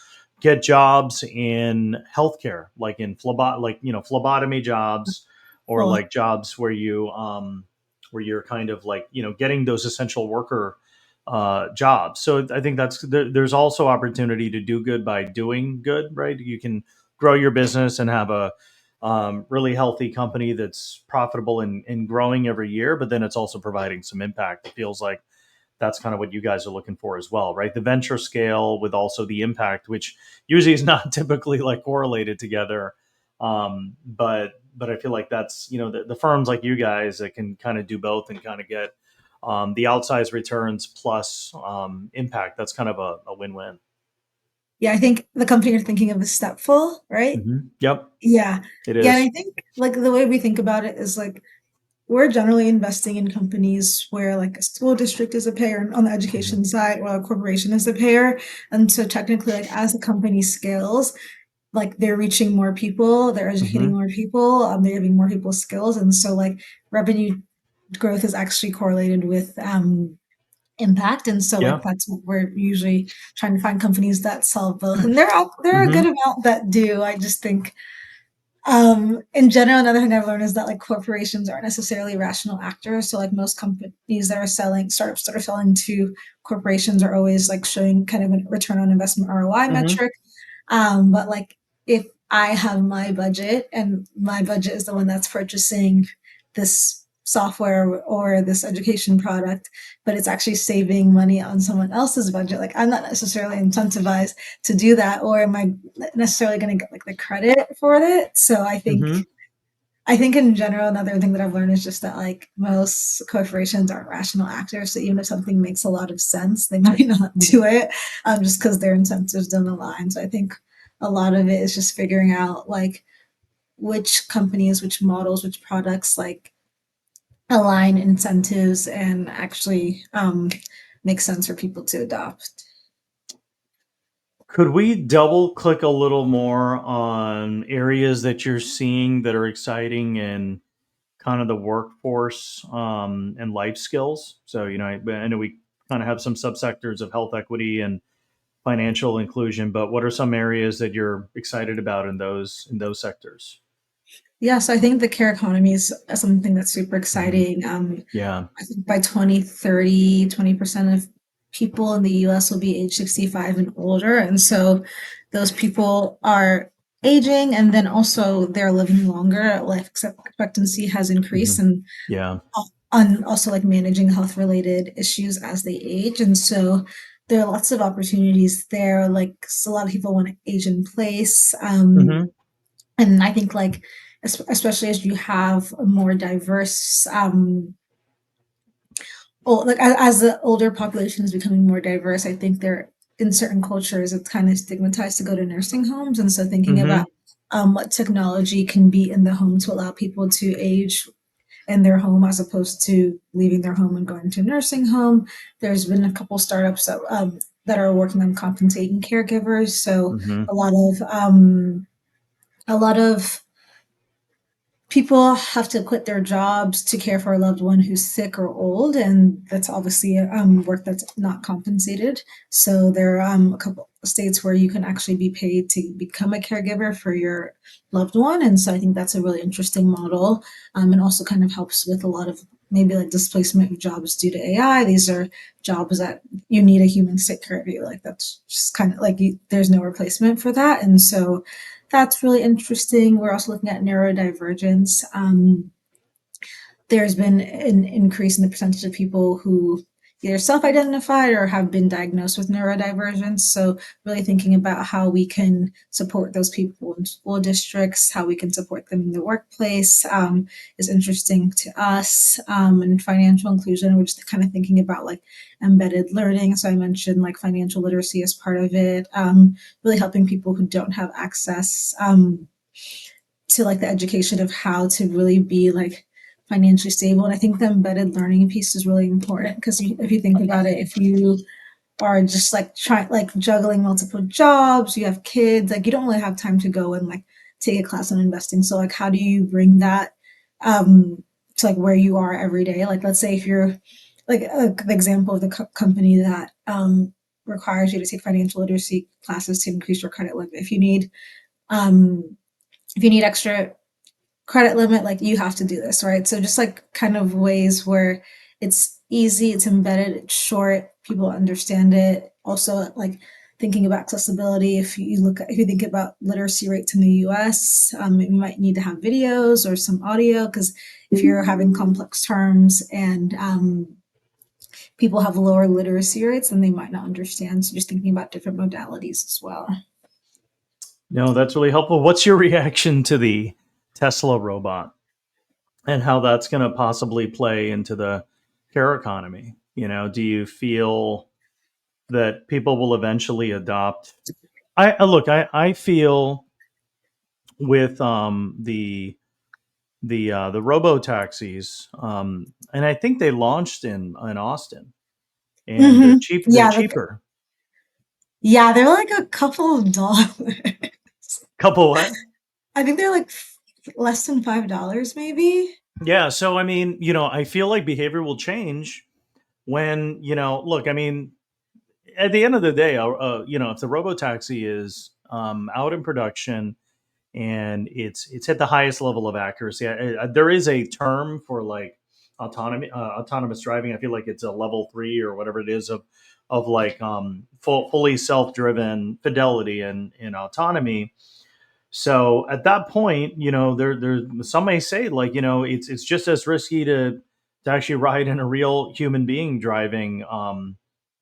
A: get jobs in healthcare, like in phlebotomy jobs, or
B: Cool.
A: like jobs where you're kind of like getting those essential worker jobs. So I think there's also opportunity to do good by doing good, right? You can grow your business and have a really healthy company that's profitable and growing every year, but then it's also providing some impact. It feels like that's kind of what you guys are looking for as well, right? The venture scale with also the impact, which usually is not typically like correlated together. But I feel like that's the firms like you guys that can kind of do both and kind of get the outsized returns plus impact. That's kind of a win-win.
B: Yeah, I think the company you're thinking of is Stepful, right?
A: Yep,
B: Yeah.
A: it
B: Yeah, and
A: is.
B: I think like the way we think about it is like we're generally investing in companies where like a school district is a payer on the
A: Hmm.
B: education side or a corporation is a payer. And so technically like as the company scales, like they're reaching more people, they're educating
A: Hmm.
B: more people, they're giving more people skills. And so like revenue growth is actually correlated with impact. And so like
A: Yeah.
B: that's what we're usually trying to find companies that solve both. And there are a good
A: Hmm.
B: amount that do. I just think in general, another thing I've learned is that like corporations aren't necessarily rational actors. So like most companies that are selling startups that are selling to corporations are always like showing kind of a return on investment ROI
A: Hmm.
B: metric. But like if I have my budget and my budget is the one that's purchasing this software or this education product, but it's actually saving money on someone else's budget, like I'm not necessarily incentivized to do that, or am I necessarily going to get like the credit for it? So
A: Hmm.
B: I think in general, another thing that I've learned is just that like most corporations aren't rational actors. So even if something makes a lot of sense, they might not do it just because their incentives don't align. So I think a lot of it is just figuring out like which companies, which models, which products like align incentives and actually make sense for people to adopt.
A: Could we double click a little more on areas that you're seeing that are exciting in kind of the workforce and life skills? So, I know we kind of have some subsectors of health equity and financial inclusion, but what are some areas that you're excited about in those sectors?
B: Yeah, so I think the care economy is something that's super
A: Hmm.
B: exciting.
A: Yeah.
B: I think by 2030, 20% of people in the US will be age 65 and older. And so those people are aging and then also they're living longer. Life expectancy has increased
A: Hmm.
B: and
A: Yeah.
B: on also like managing health related issues as they age. And so there are lots of opportunities there. Like so a lot of people want to age in place.
A: Hmm.
B: And I think like especially as you have a more diverse like as the older population is becoming more diverse, I think there in certain cultures it's kind of stigmatized to go to nursing homes, and so thinking
A: Hmm.
B: about what technology can be in the home to allow people to age in their home as opposed to leaving their home and going to a nursing home. There's been a couple startups that are working on compensating caregivers, so
A: Hmm.
B: a lot of a lot of people have to quit their jobs to care for a loved one who's sick or old, and that's obviously work that's not compensated. So there are a couple of states where you can actually be paid to become a caregiver for your loved one, and so I think that's a really interesting model, and also kind of helps with a lot of maybe like displacement of jobs due to AI. These are jobs that you need a human to take care of you. Like that's just kind of like there's no replacement for that, and so that's really interesting. We're also looking at neurodivergence. There's been an increase in the percentage of people who either self-identified or have been diagnosed with neurodivergence. So really thinking about how we can support those people in school districts, how we can support them in the workplace, is interesting to us. And financial inclusion, we're just kind of thinking about like embedded learning. So I mentioned like financial literacy as part of it, really helping people who don't have access to like the education of how to really be like financially stable. And I think the embedded learning piece is really important because if you think about it, if you are just like trying like juggling multiple jobs, you have kids, like you don't really have time to go and like take a class on investing. So like how do you bring that to like where you are every day? Like let's say if you're like the example of the company that requires you to take financial literacy classes to increase your credit limit. Um if you need extra credit limit, like you have to do this, right? So just like kind of ways where it's easy, it's embedded, it's short, people understand it. Also, like thinking about accessibility. If you think about literacy rates in the U.S., you might need to have videos or some audio because if you're having complex terms and people have lower literacy rates, then they might not understand. So just thinking about different modalities as well.
A: No, that's really helpful. What's your reaction to the Tesla robot and how that's going to possibly play into the care economy? Do you feel that people will eventually adopt? I feel with the robo taxis, and I think they launched in Austin, and they're
B: Mm-hmm.
A: cheap. They're
B: Yeah,
A: cheaper.
B: they're like a couple of dollars.
A: Couple what?
B: I think they're like less than $5, maybe.
A: Yeah. So I mean, I feel like behavior will change when look. I mean, at the end of the day, if the robo taxi is out in production and it's at the highest level of accuracy. There is a term for like autonomous driving. I feel like it's a level 3 or whatever it is of like fully self-driven fidelity and autonomy. So at that point, there some may say like it's just as risky to actually ride in a real human being driving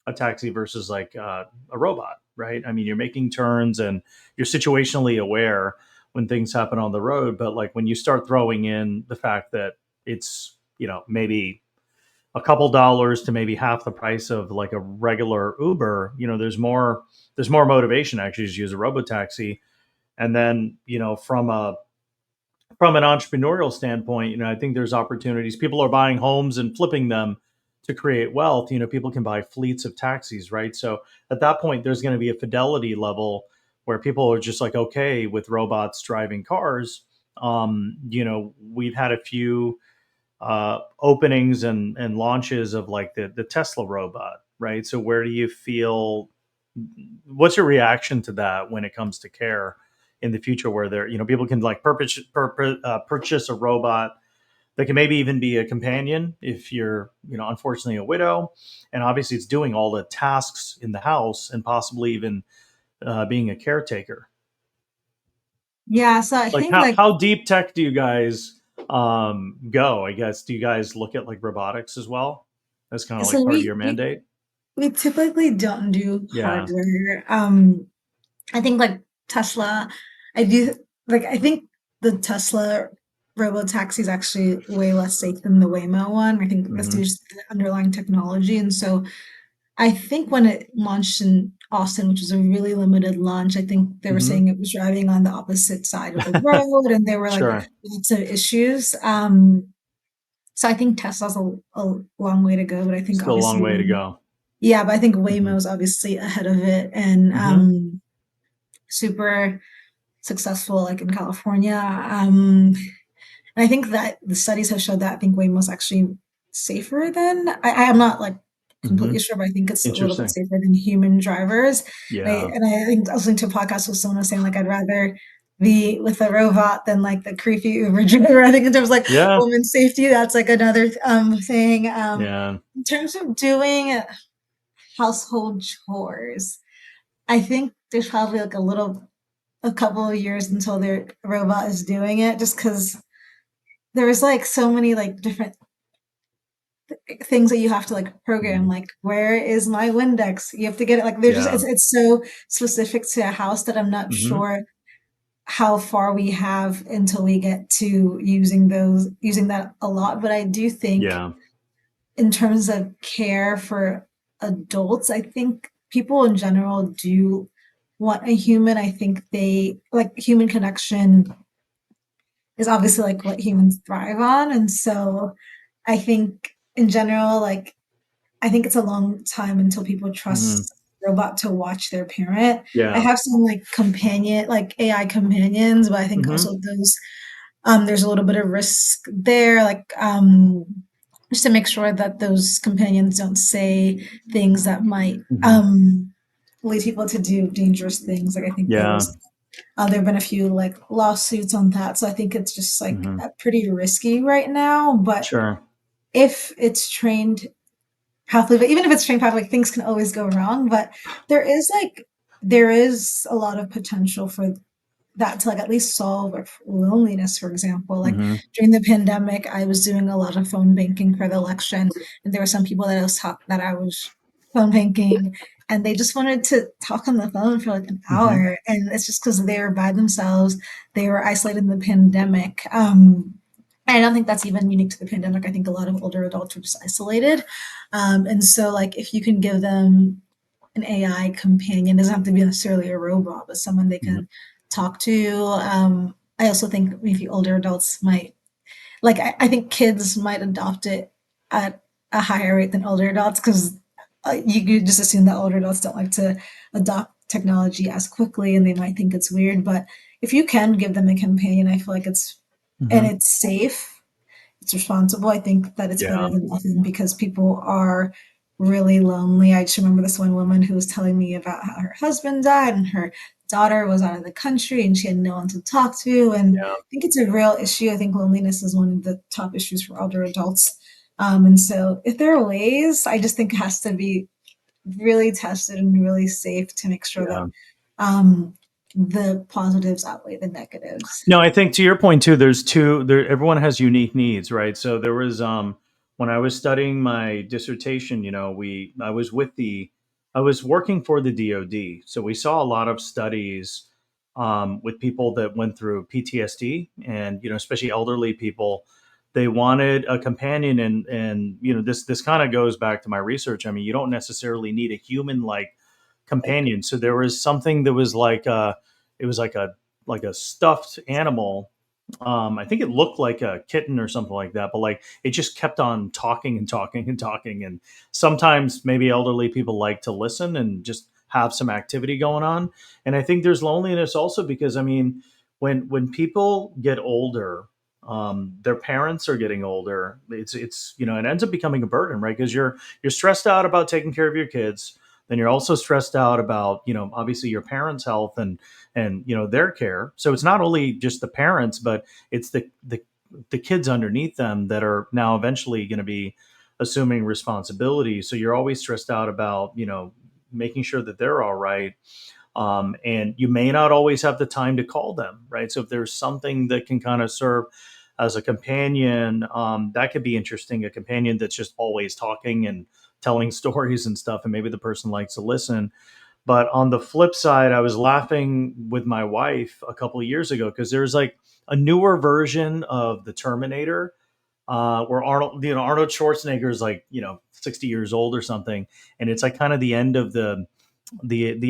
A: a taxi versus like a robot, right? I mean, you're making turns and you're situationally aware when things happen on the road, but like when you start throwing in the fact that it's maybe a couple dollars to maybe half the price of like a regular Uber, there's more motivation actually to use a robo taxi. And then from an entrepreneurial standpoint, I think there's opportunities. People are buying homes and flipping them to create wealth. People can buy fleets of taxis, right? So at that point, there's going to be a fidelity level where people are just like, okay, with robots driving cars. We've had a few openings and launches of like the Tesla robot, right? So where do you feel? What's your reaction to that when it comes to care in the future, where people can like purchase a robot that can maybe even be a companion if you're unfortunately a widow, and obviously it's doing all the tasks in the house and possibly even being a caretaker.
B: Yeah, so I
A: Like
B: think
A: how
B: like
A: how deep tech do you guys go? I guess, do you guys look at like robotics as well? That's kind of
B: so
A: like part of
B: we
A: your
B: we
A: mandate.
B: we typically don't do
A: Yeah.
B: hardware. I think like Tesla, I do like I think the Tesla robo taxi is actually way less safe than the Waymo one. I think that's
A: Hmm.
B: due to the underlying technology. And so I think when it launched in Austin, which was a really limited launch, I think they were
A: Hmm.
B: saying it was driving on the opposite side of the road and there were like
A: Sure.
B: lots of issues. So I think Tesla's a long way to go, but I think
A: Still a long
B: obviously
A: way to go.
B: yeah, but I think
A: Hmm.
B: Waymo's obviously ahead of it and
A: Hmm.
B: super successful like in California. And I think that the studies have showed that I think Waymo's actually safer than I am not like
A: Hmm.
B: completely sure, but I think it's a little bit
A: Interesting.
B: safer than human drivers.
A: Yeah.
B: And I think I was listening to a podcast with someone was saying like I'd rather be with a robot than like the creepy Uber driver. I think in terms of like
A: Yeah.
B: women's safety, that's like another thing.
A: Yeah.
B: In terms of doing household chores, I think there's probably like a couple of years until their robot is doing it, just because there was like so many like different things that you have to like program,
A: Mhm.
B: like where is my Windex? You have to get it like there's just
A: Yeah.
B: it's so specific to a house that I'm not
A: Hmm.
B: sure how far we have until we get to using that a lot. But I do think
A: Yeah.
B: in terms of care for adults, I think people in general do want a human. I think they like human connection is obviously like what humans thrive on. And so I think in general, like I think it's a long time until people
A: Hmm.
B: trust a robot to watch their parent. I
A: Yeah.
B: have some like companion, like AI companions, but I think
A: Hmm.
B: also those there's a little bit of risk there, like just to make sure that those companions don't say things that might
A: Hmm.
B: lead people to do dangerous things. Like I think
A: Yeah.
B: there have been a few like lawsuits on that, so I think it's just like
A: Hmm.
B: pretty risky right now. But
A: Sure.
B: if it's trained properly, but even if it's trained properly, things can always go wrong. But there is like there is a lot of potential for that to like at least solve like, loneliness, for example. Like
A: Hmm.
B: during the pandemic, I was doing a lot of phone banking for the election, and there were some people that I was phone banking, and they just wanted to talk on the phone for like an
A: Hmm.
B: hour, and it's just because they were by themselves, they were isolated in the pandemic. I don't think that's even unique to the pandemic. I think a lot of older adults were just isolated, and so like if you can give them an AI companion. It doesn't have to be necessarily a robot, but someone they
A: Hmm.
B: can talk to. I also think maybe older adults might like. I think kids might adopt it at a higher rate than older adults because you could just assume that older adults don't like to adopt technology as quickly, and they might think it's weird. But if you can give them a companion, I feel like
A: Hmm.
B: it's safe, it's responsible. I think that it's better
A: Yeah.
B: than nothing because people are really lonely. I just remember this one woman who was telling me about how her husband died and her daughter was out of the country and she had no one to talk to. And
A: Yeah.
B: I think it's a real issue. I think loneliness is one of the top issues for older adults. And so, if there are ways, I just think it has to be really tested and really safe to make sure that
A: Yeah.
B: um, the positives outweigh the negatives.
A: No, I think to your point too, there's two there everyone has unique needs, right? So there was when I was studying my dissertation, we I was with the I was working for the DoD. So we saw a lot of studies with people that went through PTSD and especially elderly people. They wanted a companion and this kind of goes back to my research. I mean, you don't necessarily need a human like companion. So there was something that was like it was like a stuffed animal. I think it looked like a kitten or something like that, but like it just kept on talking and talking and talking. And sometimes maybe elderly people like to listen and just have some activity going on. And I think there's loneliness also because I mean, when people get older, their parents are getting older. It's it ends up becoming a burden, right? Because you're stressed out about taking care of your kids. Then you're also stressed out about obviously your parents' health and their care. So it's not only just the parents, but it's the kids underneath them that are now eventually going to be assuming responsibility. So you're always stressed out about making sure that they're all right. And you may not always have the time to call them, right? So if there's something that can kind of serve as a companion, that could be interesting. A companion that's just always talking and telling stories and stuff, and maybe the person likes to listen. But on the flip side, I was laughing with my wife a couple of years ago because there's like a newer version of the Terminator where Arnold Schwarzenegger is like 60 years old or something, and it's like kind of the end of the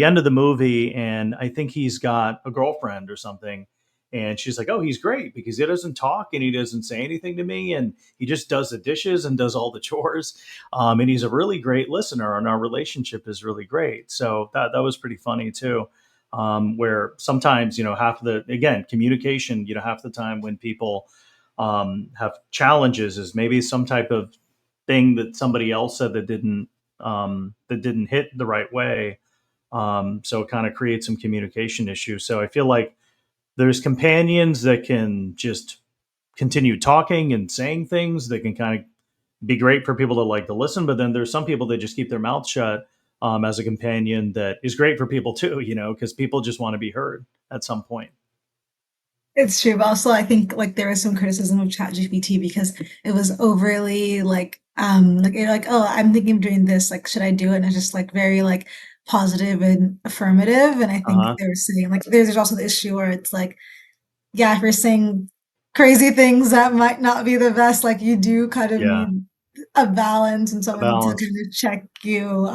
A: end of the movie, and I think he's got a girlfriend or something. And she's like, "Oh, he's great because he doesn't talk and he doesn't say anything to me, and he just does the dishes and does all the chores, and he's a really great listener, and our relationship is really great." So that was pretty funny too. Where sometimes half of the again communication, half the time when people have challenges is maybe some type of thing that somebody else said that didn't hit the right way, so it kind of creates some communication issues. So I feel like there's companions that can just continue talking and saying things that can kind of be great for people that like to listen. But then there's some people that just keep their mouth shut as a companion that is great for people too, because people just want to be heard at some point.
B: It's true, but also I think like there was some criticism of ChatGPT because it was overly like you're like, oh, I'm thinking of doing this, like should I do it? And it's just like very like positive and affirmative. And I think
A: Uh-huh.
B: they were saying like there's also the issue where it's like, yeah, if you're saying crazy things that might not be the best, like you do kind of
A: Yeah.
B: need a balance and
A: A
B: someone to
A: balance.
B: kind of check you,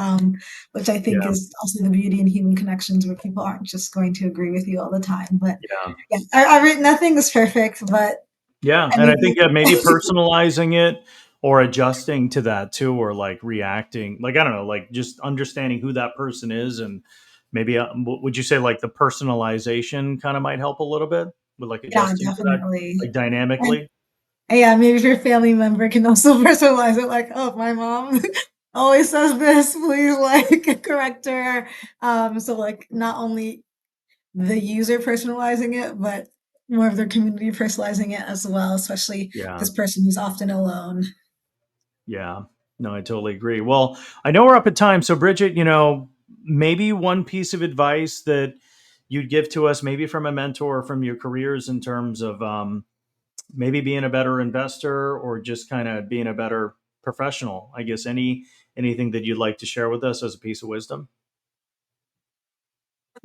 B: which I think
A: Yeah.
B: is also the beauty in human connections where people aren't just going to agree with you all the time. But
A: Yeah.
B: yeah, nothing is perfect, but
A: Yeah,
B: I
A: and I
B: mean,
A: think, maybe personalizing it or adjusting to that too, or like reacting, like I don't know, like just understanding who that person is, and maybe would you say like the personalization kind of might help a little bit with like
B: yeah,
A: adjusting to that,
B: definitely.
A: like
B: And
A: dynamically?
B: yeah, maybe if your family member can also personalize it, like, oh, my mom always says this, please like correct her. So like not only the user personalizing it, but more of their community personalizing it as well, especially
A: Yeah,
B: this person who's often alone.
A: yeah. No, I totally agree. Well, I know we're up at time, so Bridget, maybe one piece of advice that you'd give to us, maybe from a mentor or from your careers in terms of maybe being a better investor or just kind of being a better professional. I guess anything that you'd like to share with us as a piece of wisdom.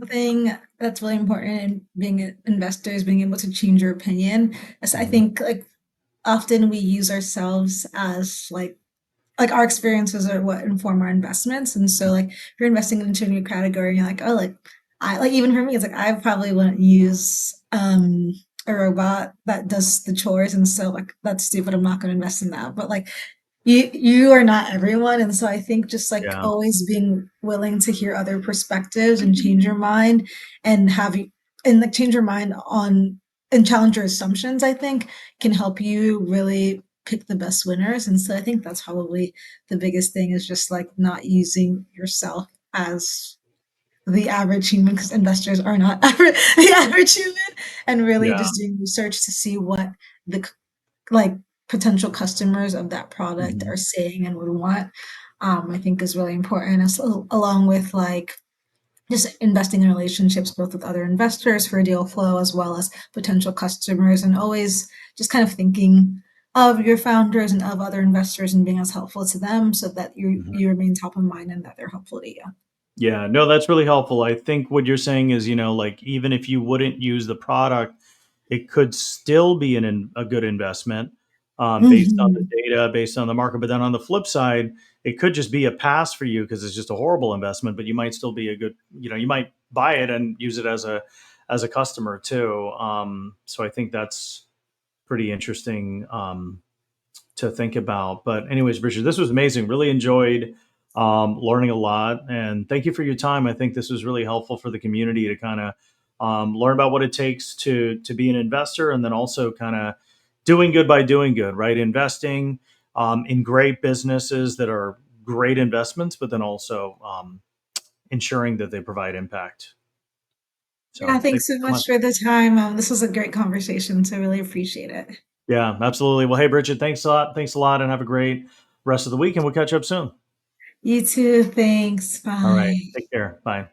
B: Something that's really important in being an investor is being able to change your opinion. As I
A: Hmm.
B: think like often we use ourselves as like our experiences are what inform our investments. And so like if you're investing into a new category and you're like, oh like I like even for me, it's like I probably wouldn't use a robot that does the chores and so like that's stupid. I'm not gonna invest in that. But like you are not everyone. And so I think just like
A: Yeah.
B: always being willing to hear other perspectives and change your mind and have you and like change your mind on and challenge your assumptions, I think can help you really pick the best winners. And so I think that's probably the biggest thing is just like not using yourself as the average human because investors are not the average human and really
A: Yeah.
B: just doing research to see what the like potential customers of that product
A: Hmm.
B: are saying and would want. I think is really important as, along with like just investing in relationships both with other investors for deal flow as well as potential customers and always just kind of thinking of your founders and of other investors and being as helpful to them so that you remain top of mind and that they're helpful to you.
A: Yeah, no, that's really helpful. I think what you're saying is, like even if you wouldn't use the product, it could still be a good investment, based on the
B: Mhm.
A: data, based on the market. But then on the flip side, it could just be a pass for you because it's just a horrible investment. But you might still be a good, you might buy it and use it as a customer too. So I think that's pretty interesting. To think about. But anyways, Richard, this was amazing. Really enjoyed learning a lot, and thank you for your time. I think this was really helpful for the community to kind of learn about what it takes to be an investor, and then also kind of doing good by doing good, right? Investing in great businesses that are great investments, but then also ensuring that they provide impact.
B: Yeah,
A: So thank
B: thanks
A: you
B: so
A: so much.
B: much for the time. This was a great conversation, so I really appreciate it.
A: Yeah, absolutely. Well, hey, Bridget, thanks a lot. Thanks a lot, and have a great rest of the week, and we'll catch up soon.
B: You too. Thanks.
A: All right.
B: Bye.
A: Take care. Bye.